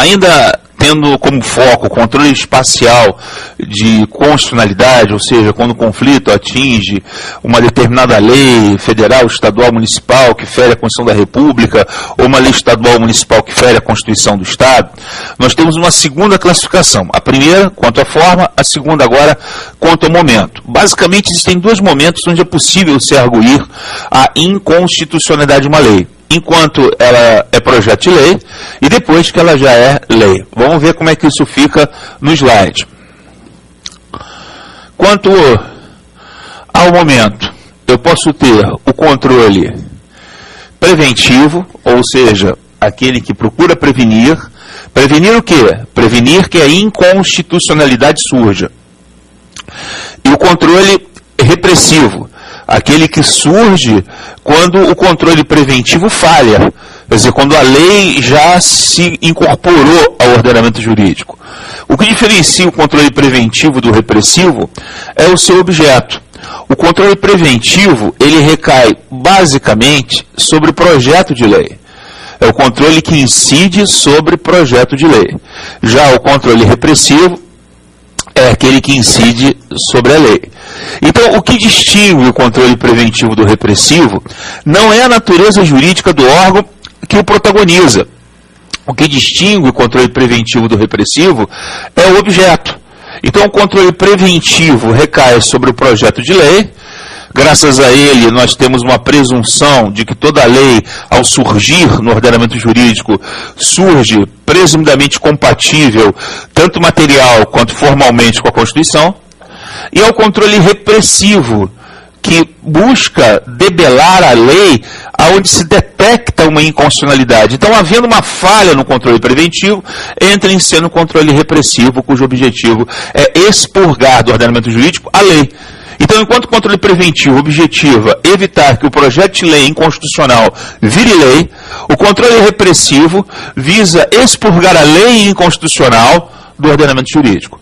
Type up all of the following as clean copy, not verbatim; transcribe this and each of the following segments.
ainda tendo como foco o controle espacial de constitucionalidade, ou seja, quando o conflito atinge uma determinada lei federal, estadual, municipal que fere a Constituição da República, ou uma lei estadual municipal que fere a Constituição do Estado, nós temos uma segunda classificação. A primeira, quanto à forma, a segunda agora, quanto ao momento. Basicamente, existem dois momentos onde é possível se arguir a inconstitucionalidade de uma lei. Enquanto ela é projeto de lei e depois que ela já é lei. Vamos ver como é que isso fica no slide. Quanto ao momento, eu posso ter o controle preventivo, ou seja, aquele que procura prevenir. Prevenir o quê? Prevenir que a inconstitucionalidade surja. E o controle repressivo, aquele que surge quando o controle preventivo falha, quer dizer, quando a lei já se incorporou ao ordenamento jurídico. O que diferencia o controle preventivo do repressivo é o seu objeto. O controle preventivo, ele recai basicamente sobre o projeto de lei. É o controle que incide sobre projeto de lei. Já o controle repressivo é aquele que incide sobre a lei. Então, o que distingue o controle preventivo do repressivo não é a natureza jurídica do órgão que o protagoniza. O que distingue o controle preventivo do repressivo é o objeto. Então, o controle preventivo recai sobre o projeto de lei. Graças a ele, nós temos uma presunção de que toda lei, ao surgir no ordenamento jurídico, surge presumidamente compatível, tanto material quanto formalmente, com a Constituição. E é o controle repressivo, que busca debelar a lei aonde se detecta uma inconstitucionalidade. Então, havendo uma falha no controle preventivo, entra em cena o controle repressivo, cujo objetivo é expurgar do ordenamento jurídico a lei. Então, enquanto o controle preventivo objetiva evitar que o projeto de lei inconstitucional vire lei, o controle repressivo visa expurgar a lei inconstitucional do ordenamento jurídico.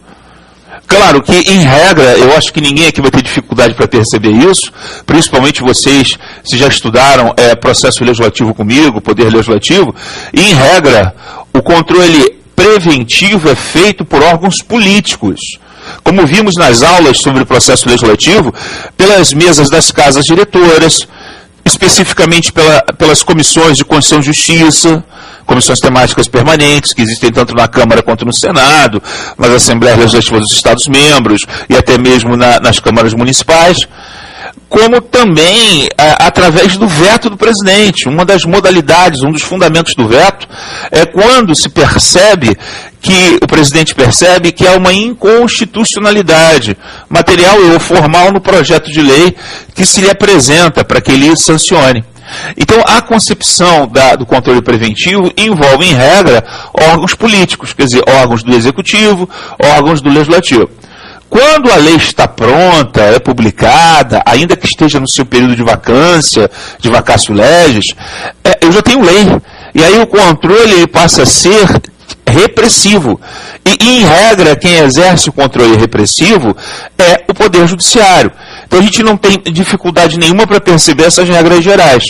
Claro que, em regra, eu acho que ninguém aqui vai ter dificuldade para perceber isso, principalmente vocês, se já estudaram processo legislativo comigo, poder legislativo, e, em regra, o controle preventivo é feito por órgãos políticos. Como vimos nas aulas sobre o processo legislativo, pelas mesas das casas diretoras, especificamente pelas comissões de Constituição e Justiça, comissões temáticas permanentes, que existem tanto na Câmara quanto no Senado, nas Assembleias Legislativas dos Estados-membros e até mesmo nas câmaras municipais, como também através do veto do presidente. Uma das modalidades, um dos fundamentos do veto, é quando se percebe que o presidente percebe que há uma inconstitucionalidade material ou formal no projeto de lei que se lhe apresenta para que ele sancione. Então, a concepção do controle preventivo envolve, em regra, órgãos políticos, quer dizer, órgãos do Executivo, órgãos do Legislativo. Quando a lei está pronta, é publicada, ainda que esteja no seu período de vacância, de vacatio legis, eu já tenho lei. E aí o controle passa a ser repressivo. E, em regra, quem exerce o controle repressivo é o Poder Judiciário. Então a gente não tem dificuldade nenhuma para perceber essas regras gerais.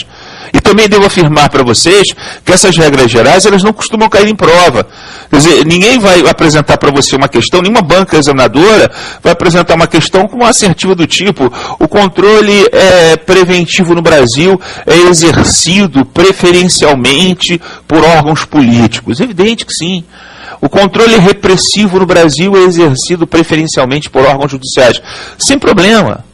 E também devo afirmar para vocês que essas regras gerais, elas não costumam cair em prova. Quer dizer, ninguém vai apresentar para você uma questão, nenhuma banca examinadora vai apresentar uma questão com uma assertiva do tipo: o controle preventivo no Brasil é exercido preferencialmente por órgãos políticos. É evidente que sim. O controle repressivo no Brasil é exercido preferencialmente por órgãos judiciais. Sem problema.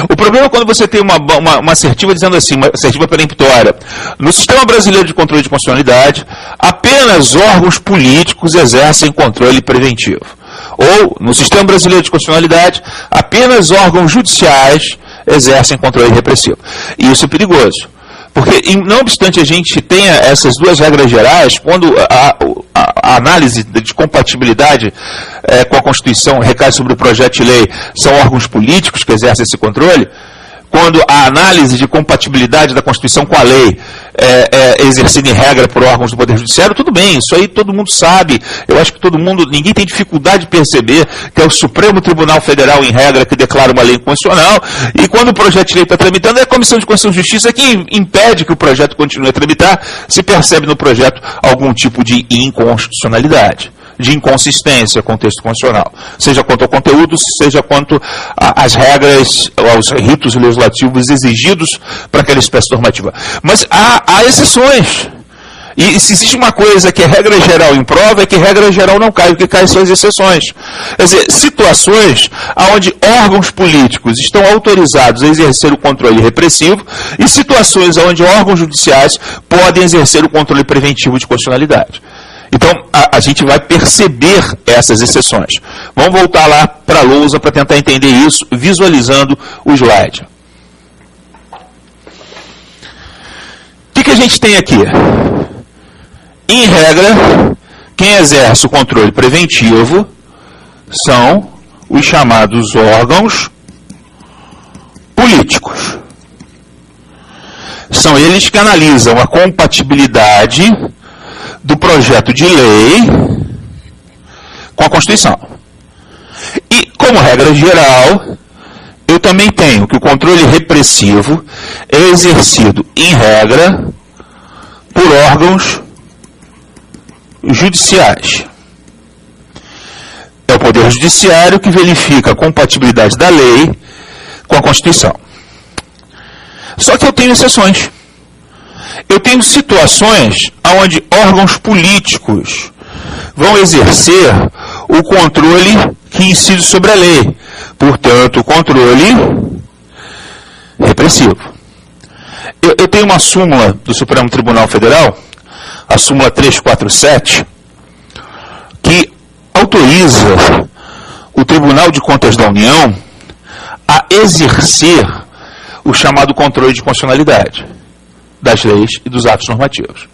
O problema é quando você tem uma assertiva dizendo assim, uma assertiva peremptória: no sistema brasileiro de controle de constitucionalidade, apenas órgãos políticos exercem controle preventivo. Ou, no sistema brasileiro de constitucionalidade, apenas órgãos judiciais exercem controle repressivo. E isso é perigoso. Porque, não obstante a gente tenha essas duas regras gerais, quando a análise de compatibilidade com a Constituição recai sobre o projeto de lei, são órgãos políticos que exercem esse controle, quando a análise de compatibilidade da Constituição com a lei é exercida em regra por órgãos do Poder Judiciário, tudo bem, isso aí todo mundo sabe. Eu acho que ninguém tem dificuldade de perceber que é o Supremo Tribunal Federal, em regra, que declara uma lei inconstitucional, e quando o projeto de lei está tramitando, é a Comissão de Constituição e Justiça que impede que o projeto continue a tramitar, se percebe no projeto algum tipo de inconstitucionalidade, de inconsistência com o texto constitucional, seja quanto ao conteúdo, seja quanto às regras, aos ritos legislativos exigidos para aquela espécie normativa. Mas há exceções. E se existe uma coisa que é regra geral em prova, é que regra geral não cai, o que cai são as exceções. Quer dizer, situações onde órgãos políticos estão autorizados a exercer o controle repressivo e situações onde órgãos judiciais podem exercer o controle preventivo de constitucionalidade. Então, a gente vai perceber essas exceções. Vamos voltar lá para a lousa para tentar entender isso, visualizando o slide. O que a gente tem aqui? Em regra, quem exerce o controle preventivo são os chamados órgãos políticos. São eles que analisam a compatibilidade do projeto de lei com a Constituição. E, como regra geral, eu também tenho que o controle repressivo é exercido, em regra, por órgãos judiciais. É o Poder Judiciário que verifica a compatibilidade da lei com a Constituição. Só que eu tenho exceções. Eu tenho situações onde órgãos políticos vão exercer o controle que incide sobre a lei. Portanto, o controle repressivo. Eu tenho uma súmula do Supremo Tribunal Federal, a súmula 347, que autoriza o Tribunal de Contas da União a exercer o chamado controle de constitucionalidade das leis e dos atos normativos.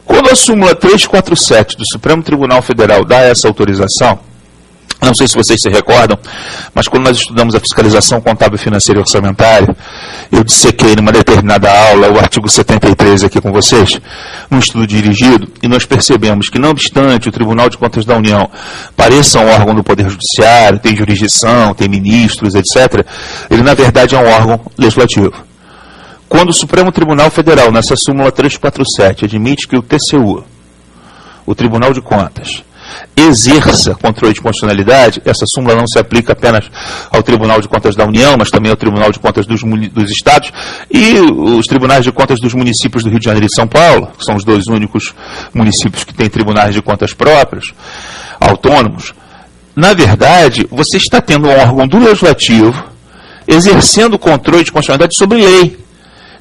Quando a súmula 347 do Supremo Tribunal Federal dá essa autorização, não sei se vocês se recordam, mas quando nós estudamos a fiscalização contábil, financeira e orçamentária, eu dissequei numa determinada aula o artigo 73 aqui com vocês, num estudo dirigido, e nós percebemos que, não obstante o Tribunal de Contas da União pareça um órgão do Poder Judiciário, tem jurisdição, tem ministros, etc., ele na verdade é um órgão legislativo. Quando o Supremo Tribunal Federal, nessa súmula 347, admite que o TCU, o Tribunal de Contas, exerça controle de constitucionalidade, essa súmula não se aplica apenas ao Tribunal de Contas da União, mas também ao Tribunal de Contas dos Estados e os Tribunais de Contas dos municípios do Rio de Janeiro e São Paulo, que são os dois únicos municípios que têm tribunais de contas próprios, autônomos. Na verdade, você está tendo um órgão do Legislativo exercendo o controle de constitucionalidade sobre lei.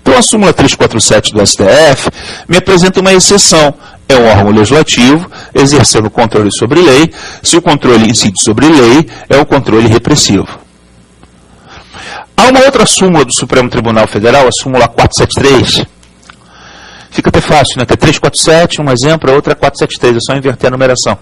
Então, a súmula 347 do STF me apresenta uma exceção. É um órgão legislativo exercendo controle sobre lei. Se o controle incide sobre lei, é o controle repressivo. Há uma outra súmula do Supremo Tribunal Federal, a súmula 473. Fica até fácil, né? Que é 347, um exemplo, a outra é 473, é só inverter a numeração.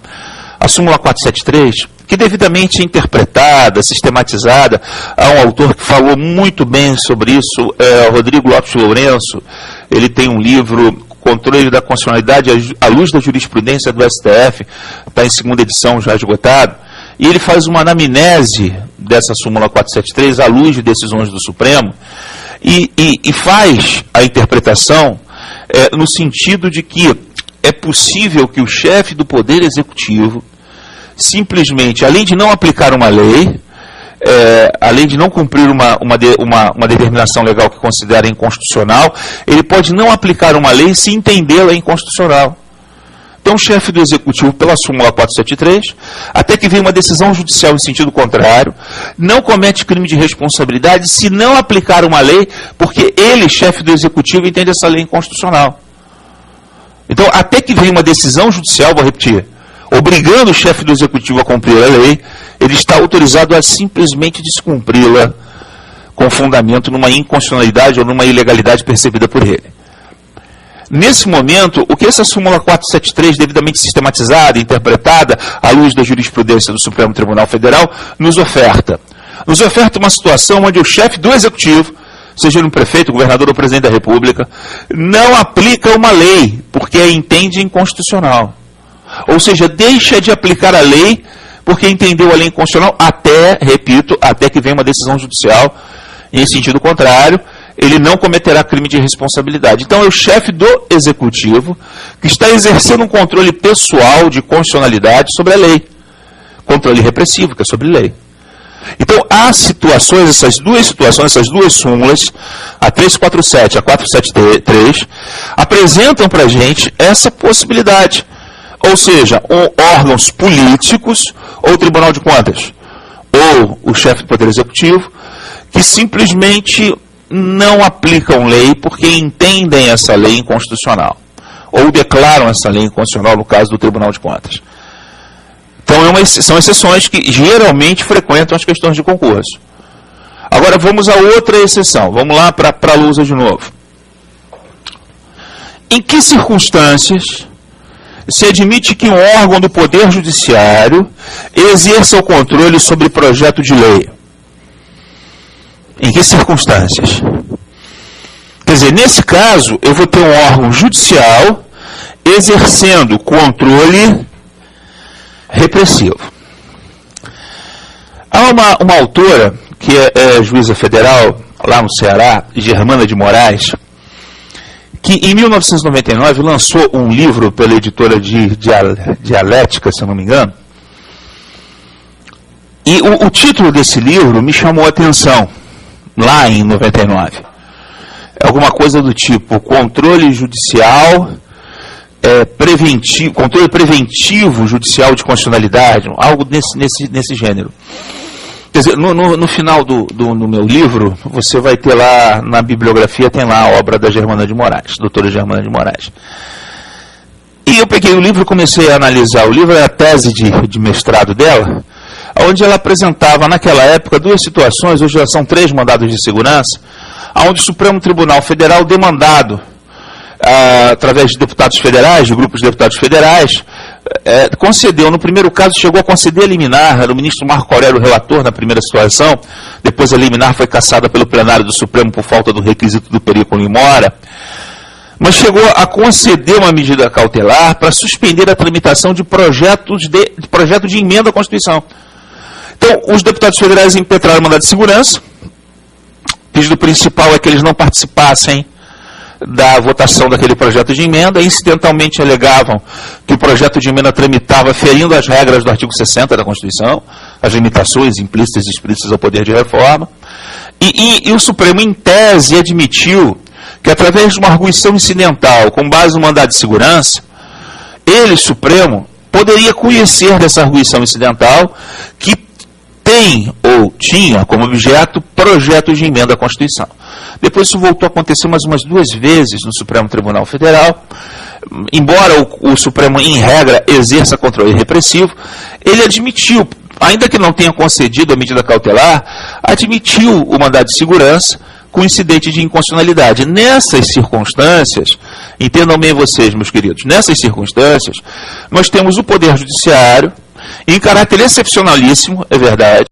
A súmula 473, que devidamente interpretada, sistematizada, há um autor que falou muito bem sobre isso, é o Rodrigo Lopes Lourenço. Ele tem um livro, Controle da Constitucionalidade à Luz da Jurisprudência do STF, está em segunda edição, já esgotado, e ele faz uma anamnese dessa súmula 473 à luz de decisões do Supremo, e faz a interpretação no sentido de que é possível que o chefe do Poder Executivo, simplesmente, além de não aplicar uma lei, além de não cumprir uma determinação legal que considera inconstitucional, ele pode não aplicar uma lei se entendê-la inconstitucional. Então, o chefe do Executivo, pela súmula 473, até que venha uma decisão judicial em sentido contrário, não comete crime de responsabilidade se não aplicar uma lei, porque ele, chefe do Executivo, entende essa lei inconstitucional. Então, até que venha uma decisão judicial, vou repetir, obrigando o chefe do Executivo a cumprir a lei, ele está autorizado a simplesmente descumpri-la com fundamento numa inconstitucionalidade ou numa ilegalidade percebida por ele. Nesse momento, o que essa súmula 473, devidamente sistematizada e interpretada à luz da jurisprudência do Supremo Tribunal Federal, nos oferta? nos oferta uma situação onde o chefe do executivo, seja ele um prefeito, governador ou presidente da República, não aplica uma lei, porque a entende inconstitucional. Ou seja, deixa de aplicar a lei, porque entendeu a lei inconstitucional, até, repito, até que venha uma decisão judicial em sentido contrário, ele não cometerá crime de responsabilidade. Então é o chefe do executivo que está exercendo um controle pessoal de constitucionalidade sobre a lei. Controle repressivo, que é sobre lei. Então, há situações, essas duas súmulas, a 347 e a 473, apresentam para a gente essa possibilidade. Ou seja, órgãos políticos, ou Tribunal de Contas, ou o chefe do Poder Executivo, que simplesmente não aplicam lei porque entendem essa lei inconstitucional, ou declaram essa lei inconstitucional no caso do Tribunal de Contas. Então, são exceções que geralmente frequentam as questões de concurso. Agora, vamos a outra exceção. Vamos lá para a Lusa de novo. Em que circunstâncias se admite que um órgão do Poder Judiciário exerça o controle sobre projeto de lei? Em que circunstâncias? Quer dizer, nesse caso, eu vou ter um órgão judicial exercendo controle repressivo. Há uma autora, que é juíza federal, lá no Ceará, Germana de Moraes, que em 1999 lançou um livro pela editora de Dialética, se eu não me engano, e o título desse livro me chamou a atenção, lá em 99. É alguma coisa do tipo, controle judicial preventivo, controle preventivo judicial de constitucionalidade, algo nesse gênero. Quer dizer, no final do meu livro, você vai ter lá, na bibliografia, tem lá a obra da Germana de Moraes, doutora Germana de Moraes. E eu peguei o livro e comecei a analisar. O livro é a tese de mestrado dela, onde ela apresentava, naquela época, duas situações, hoje já são 3 mandados de segurança, onde o Supremo Tribunal Federal, demandado através de deputados federais, de grupos de deputados federais, concedeu, no primeiro caso, chegou a conceder a liminar, era o ministro Marco Aurélio relator na primeira situação, depois a liminar foi cassada pelo plenário do Supremo por falta do requisito do perigo in mora, mas chegou a conceder uma medida cautelar para suspender a tramitação de projeto de emenda à Constituição. Então, os deputados federais impetraram o mandado de segurança, o pedido principal é que eles não participassem da votação daquele projeto de emenda, e incidentalmente alegavam que o projeto de emenda tramitava ferindo as regras do artigo 60 da Constituição, as limitações implícitas e explícitas ao poder de reforma, e o Supremo, em tese, admitiu que, através de uma arguição incidental, com base no mandado de segurança, ele, Supremo, poderia conhecer dessa arguição incidental que tem ou tinha como objeto projeto de emenda à Constituição. Depois isso voltou a acontecer mais umas 2 vezes no Supremo Tribunal Federal. Embora o Supremo, em regra, exerça controle repressivo, ele admitiu, ainda que não tenha concedido a medida cautelar, admitiu o mandado de segurança com incidente de inconstitucionalidade. Nessas circunstâncias, entendam bem vocês, meus queridos, nessas circunstâncias, nós temos o Poder Judiciário, em caráter excepcionalíssimo, é verdade,